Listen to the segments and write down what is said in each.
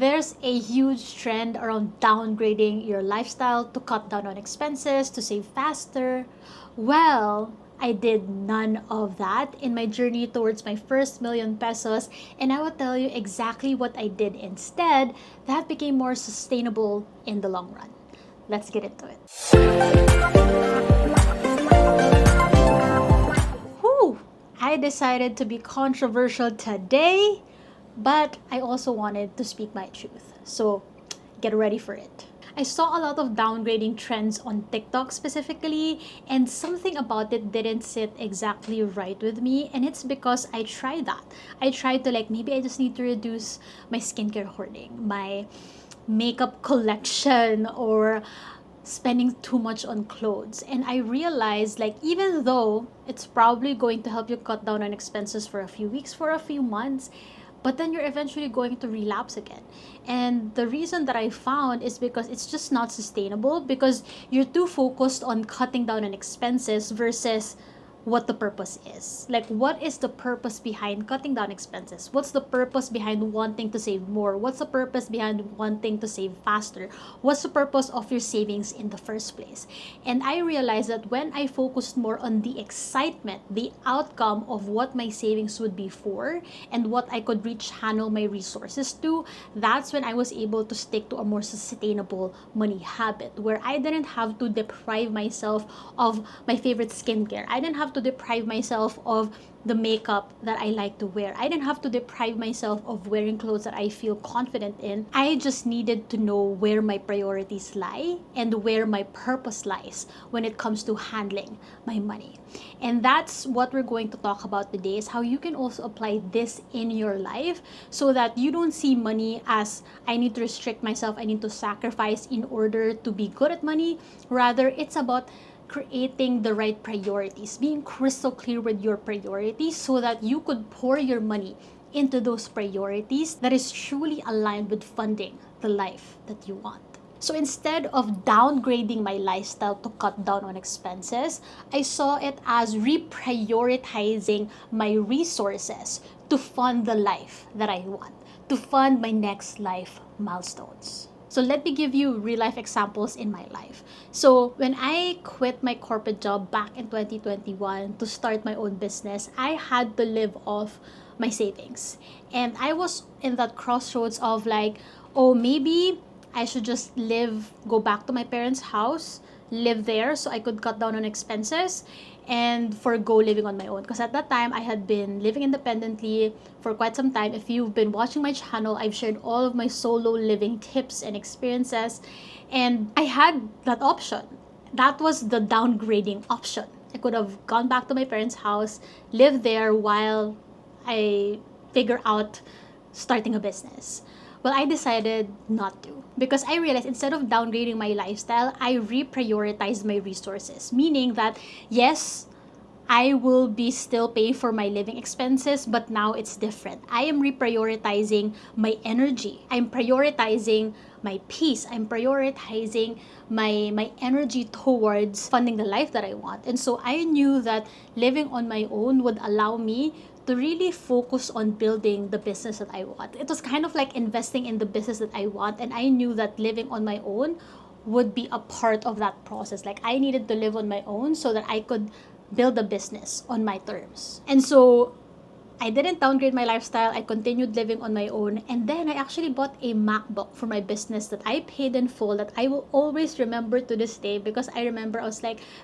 There's a huge trend around downgrading your lifestyle to cut down on expenses, to save faster. Well, I did none of that in my journey towards my first million pesos, and I will tell you exactly what I did instead that became more sustainable in the long run. Let's get into it. Whew! I decided to be controversial today, but I also wanted to speak my truth. So get ready for it. I saw a lot of downgrading trends on TikTok specifically, and something about it didn't sit exactly right with me, and it's because I tried that. I tried to maybe I just need to reduce my skincare hoarding, my makeup collection, or spending too much on clothes. And I realized even though it's probably going to help you cut down on expenses for a few weeks, for a few months, but then you're eventually going to relapse again. And the reason that I found is because it's just not sustainable, because you're too focused on cutting down on expenses versus what the purpose is. What is the purpose behind cutting down expenses? What's the purpose behind wanting to save more? What's the purpose behind wanting to save faster? What's the purpose of your savings in the first place? And I realized that when I focused more on the excitement, the outcome of what my savings would be for, and what I could rechannel my resources to, that's when I was able to stick to a more sustainable money habit, where I didn't have to deprive myself of my favorite skincare. I didn't have to deprive myself of the makeup that I like to wear. I didn't have to deprive myself of wearing clothes that I feel confident in. I just needed to know where my priorities lie and where my purpose lies when it comes to handling my money. And that's what we're going to talk about today, is how you can also apply this in your life so that you don't see money as I need to restrict myself, I need to sacrifice in order to be good at money. Rather, it's about creating the right priorities, being crystal clear with your priorities so that you could pour your money into those priorities that is truly aligned with funding the life that you want. So instead of downgrading my lifestyle to cut down on expenses, I saw it as reprioritizing my resources to fund the life that I want, to fund my next life milestones. So let me give you real life examples in my life. So when I quit my corporate job back in 2021 to start my own business, I had to live off my savings. And I was in that crossroads of oh, maybe I should just go back to my parents' house, live there so I could cut down on expenses and forgo living on my own. Because at that time, I had been living independently for quite some time. If you've been watching my channel, I've shared all of my solo living tips and experiences. And I had that option. That was the downgrading option. I could have gone back to my parents' house, lived there while I figure out starting a business. Well, I decided not to, because I realized instead of downgrading my lifestyle, I reprioritized my resources. Meaning that, yes, I will be still paying for my living expenses, but now it's different. I am reprioritizing my energy. I'm prioritizing my peace. I'm prioritizing my energy towards funding the life that I want. And so I knew that living on my own would allow me to really focus on building the business that I want. It was kind of like investing in the business that I want, and I knew that living on my own would be a part of that process. I needed to live on my own so that I could build a business on my terms. And so I didn't downgrade my lifestyle. I continued living on my own. And then I actually bought a MacBook for my business that I paid in full, that I will always remember to this day, because I remember I was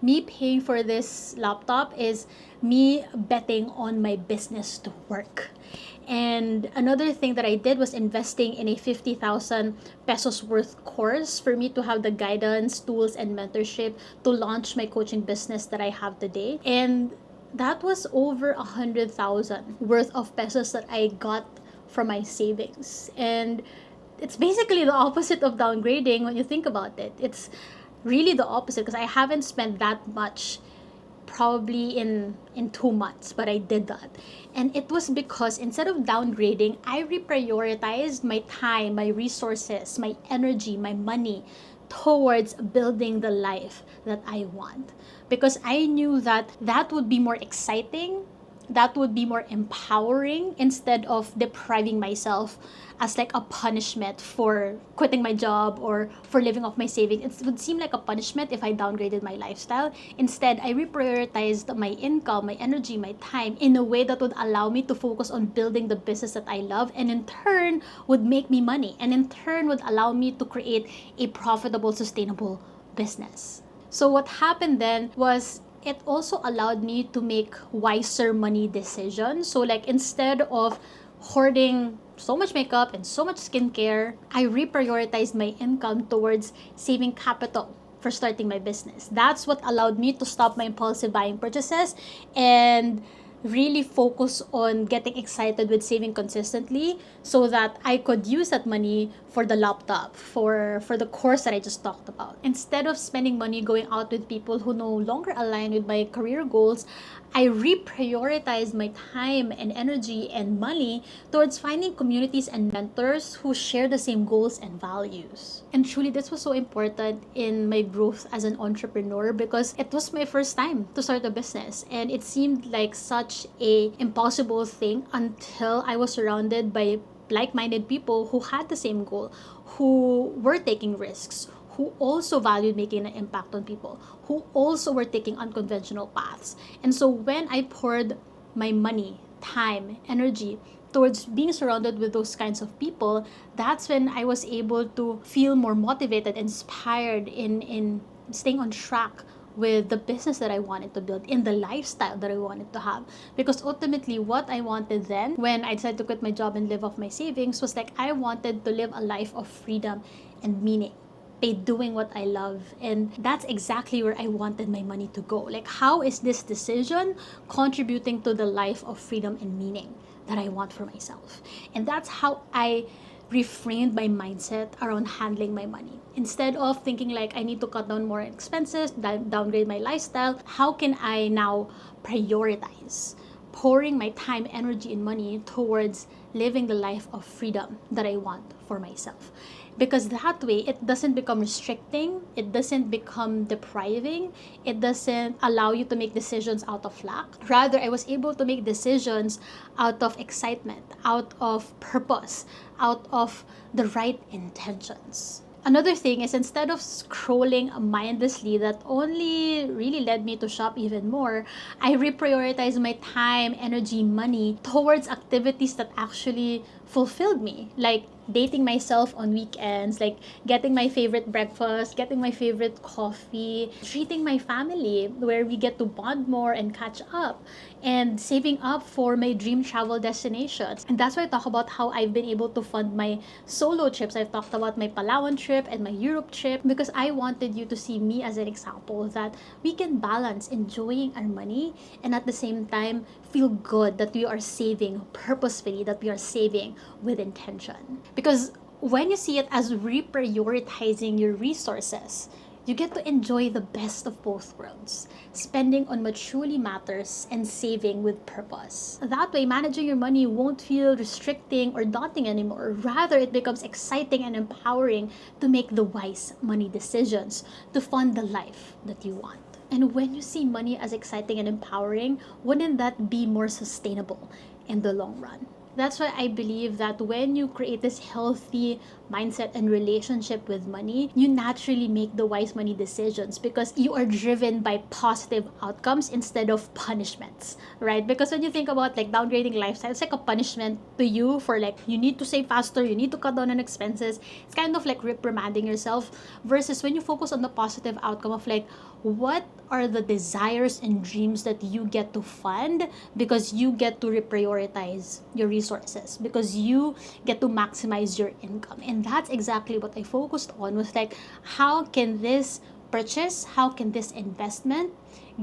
me paying for this laptop is me betting on my business to work. And another thing that I did was investing in a 50,000 pesos worth course for me to have the guidance, tools, and mentorship to launch my coaching business that I have today. And that was over 100,000 worth of pesos that I got from my savings. And it's basically the opposite of downgrading when you think about it. It's really the opposite, because I haven't spent that much probably in 2 months, but I did that. And it was because instead of downgrading, I reprioritized my time, my resources, my energy, my money towards building the life that I want, because I knew that that would be more exciting that would be more empowering instead of depriving myself as like a punishment for quitting my job or for living off my savings. It would seem like a punishment if I downgraded my lifestyle. Instead, I reprioritized my income, my energy, my time in a way that would allow me to focus on building the business that I love, and in turn would make me money, and in turn would allow me to create a profitable, sustainable business. So what happened then was it also allowed me to make wiser money decisions. So like instead of hoarding so much makeup and so much skincare, I reprioritized my income towards saving capital for starting my business. That's what allowed me to stop my impulsive buying purchases and really focus on getting excited with saving consistently so that I could use that money for the laptop, for the course that I just talked about. Instead of spending money going out with people who no longer align with my career goals, I reprioritized my time and energy and money towards finding communities and mentors who share the same goals and values. And truly, this was so important in my growth as an entrepreneur because it was my first time to start a business, and it seemed like such a impossible thing until I was surrounded by like-minded people who had the same goal, who were taking risks, who also valued making an impact on people, who also were taking unconventional paths. And so when I poured my money, time, energy towards being surrounded with those kinds of people, that's when I was able to feel more motivated, inspired in staying on track with the business that I wanted to build, in the lifestyle that I wanted to have. Because ultimately, what I wanted then, when I decided to quit my job and live off my savings, was like I wanted to live a life of freedom and meaning by doing what I love. And that's exactly where I wanted my money to go. Like, how is this decision contributing to the life of freedom and meaning that I want for myself? And that's how I reframed my mindset around handling my money. Instead of thinking like I need to cut down more expenses, downgrade my lifestyle, how can I now prioritize pouring my time, energy, and money towards living the life of freedom that I want for myself? Because that way, it doesn't become restricting, it doesn't become depriving, it doesn't allow you to make decisions out of lack. Rather, I was able to make decisions out of excitement, out of purpose, out of the right intentions. Another thing is, instead of scrolling mindlessly, that only really led me to shop even more, I reprioritized my time, energy, money towards activities that actually fulfilled me, like dating myself on weekends, like getting my favorite breakfast, getting my favorite coffee, treating my family where we get to bond more and catch up, and saving up for my dream travel destinations. And that's why I talk about how I've been able to fund my solo trips. I've talked about my Palawan trip and my Europe trip because I wanted you to see me as an example that we can balance enjoying our money and at the same time feel good that we are saving purposefully, that we are saving with intention. Because when you see it as reprioritizing your resources, you get to enjoy the best of both worlds, spending on what truly matters and saving with purpose. That way, managing your money won't feel restricting or daunting anymore. Rather, it becomes exciting and empowering to make the wise money decisions to fund the life that you want. And when you see money as exciting and empowering, wouldn't that be more sustainable in the long run? That's why I believe that when you create this healthy mindset and relationship with money, you naturally make the wise money decisions because you are driven by positive outcomes instead of punishments, right? Because when you think about like downgrading lifestyle, it's like a punishment to you for like, you need to save faster, you need to cut down on expenses. It's kind of like reprimanding yourself versus when you focus on the positive outcome of like, what are the desires and dreams that you get to fund because you get to reprioritize your resources, because you get to maximize your income. And that's exactly what I focused on, was like, how can this purchase, how can this investment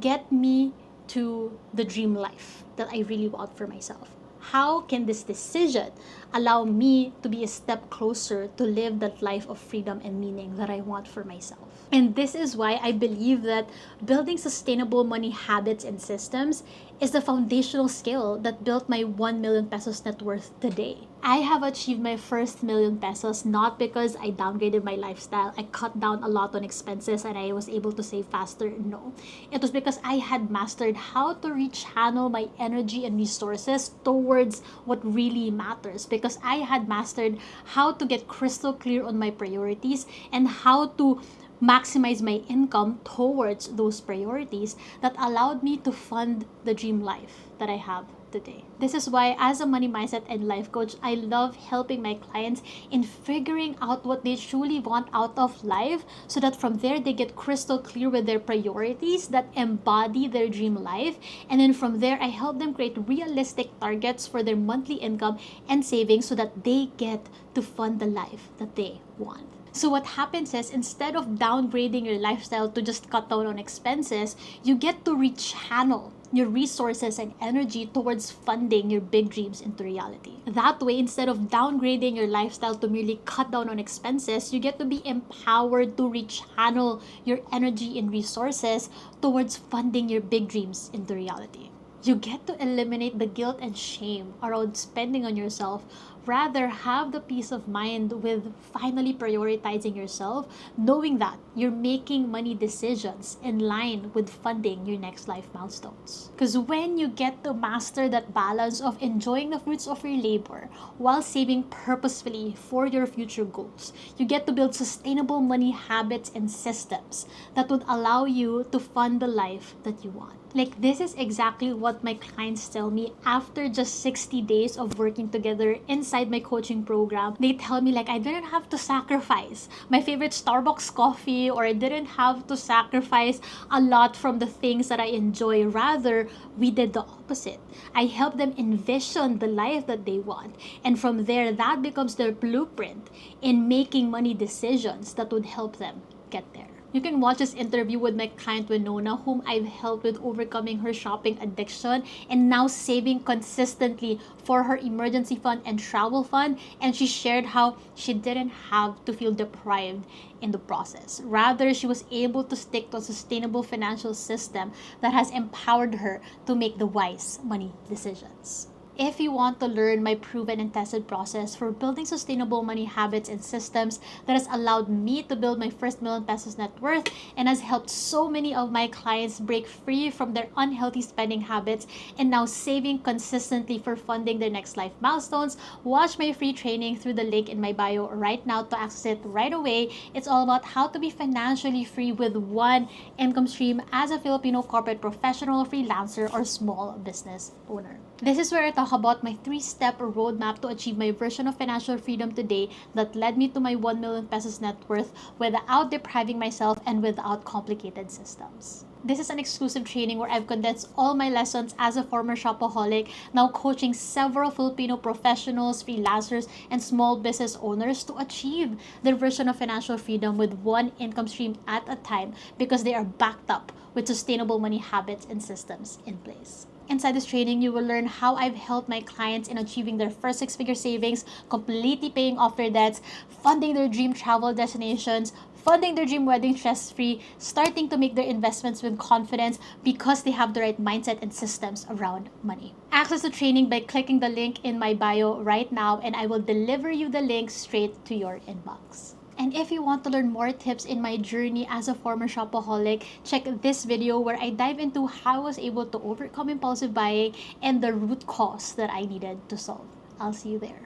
get me to the dream life that I really want for myself? How can this decision allow me to be a step closer to live that life of freedom and meaning that I want for myself? And this is why I believe that building sustainable money habits and systems is the foundational skill that built my 1 million pesos net worth today. I have achieved my first million pesos not because I downgraded my lifestyle, I cut down a lot on expenses, and I was able to save faster. No. It was because I had mastered how to rechannel my energy and resources towards what really matters. Because I had mastered how to get crystal clear on my priorities and how to maximize my income towards those priorities that allowed me to fund the dream life that I have today. This is why, as a money mindset and life coach, I love helping my clients in figuring out what they truly want out of life so that from there they get crystal clear with their priorities that embody their dream life. And then from there, I help them create realistic targets for their monthly income and savings so that they get to fund the life that they want. So what happens is, instead of downgrading your lifestyle to just cut down on expenses, you get to rechannel your resources and energy towards funding your big dreams into reality. That way, instead of downgrading your lifestyle to merely cut down on expenses, you get to be empowered to rechannel your energy and resources towards funding your big dreams into reality. You get to eliminate the guilt and shame around spending on yourself. Rather, have the peace of mind with finally prioritizing yourself, knowing that you're making money decisions in line with funding your next life milestones. Because when you get to master that balance of enjoying the fruits of your labor while saving purposefully for your future goals, you get to build sustainable money habits and systems that would allow you to fund the life that you want. Like, this is exactly what my clients tell me after just 60 days of working together inside my coaching program. They tell me, like, I didn't have to sacrifice my favorite Starbucks coffee, or I didn't have to sacrifice a lot from the things that I enjoy. Rather, we did the opposite. I help them envision the life that they want. And from there, that becomes their blueprint in making money decisions that would help them get there. You can watch this interview with my client Winona, whom I've helped with overcoming her shopping addiction and now saving consistently for her emergency fund and travel fund. And she shared how she didn't have to feel deprived in the process. Rather, she was able to stick to a sustainable financial system that has empowered her to make the wise money decisions. If you want to learn my proven and tested process for building sustainable money habits and systems that has allowed me to build my first million pesos net worth and has helped so many of my clients break free from their unhealthy spending habits and now saving consistently for funding their next life milestones, watch my free training through the link in my bio right now to access it right away. It's all about how to be financially free with one income stream as a Filipino corporate professional, freelancer, or small business owner. This is where I talk about my 3-step roadmap to achieve my version of financial freedom today that led me to my 1 million pesos net worth without depriving myself and without complicated systems. This is an exclusive training where I've condensed all my lessons as a former shopaholic, now coaching several Filipino professionals, freelancers, and small business owners to achieve their version of financial freedom with one income stream at a time because they are backed up with sustainable money habits and systems in place. Inside this training, you will learn how I've helped my clients in achieving their first 6-figure savings, completely paying off their debts, funding their dream travel destinations, funding their dream wedding stress-free, starting to make their investments with confidence because they have the right mindset and systems around money. Access the training by clicking the link in my bio right now, and I will deliver you the link straight to your inbox. And if you want to learn more tips in my journey as a former shopaholic, check this video where I dive into how I was able to overcome impulsive buying and the root cause that I needed to solve. I'll see you there.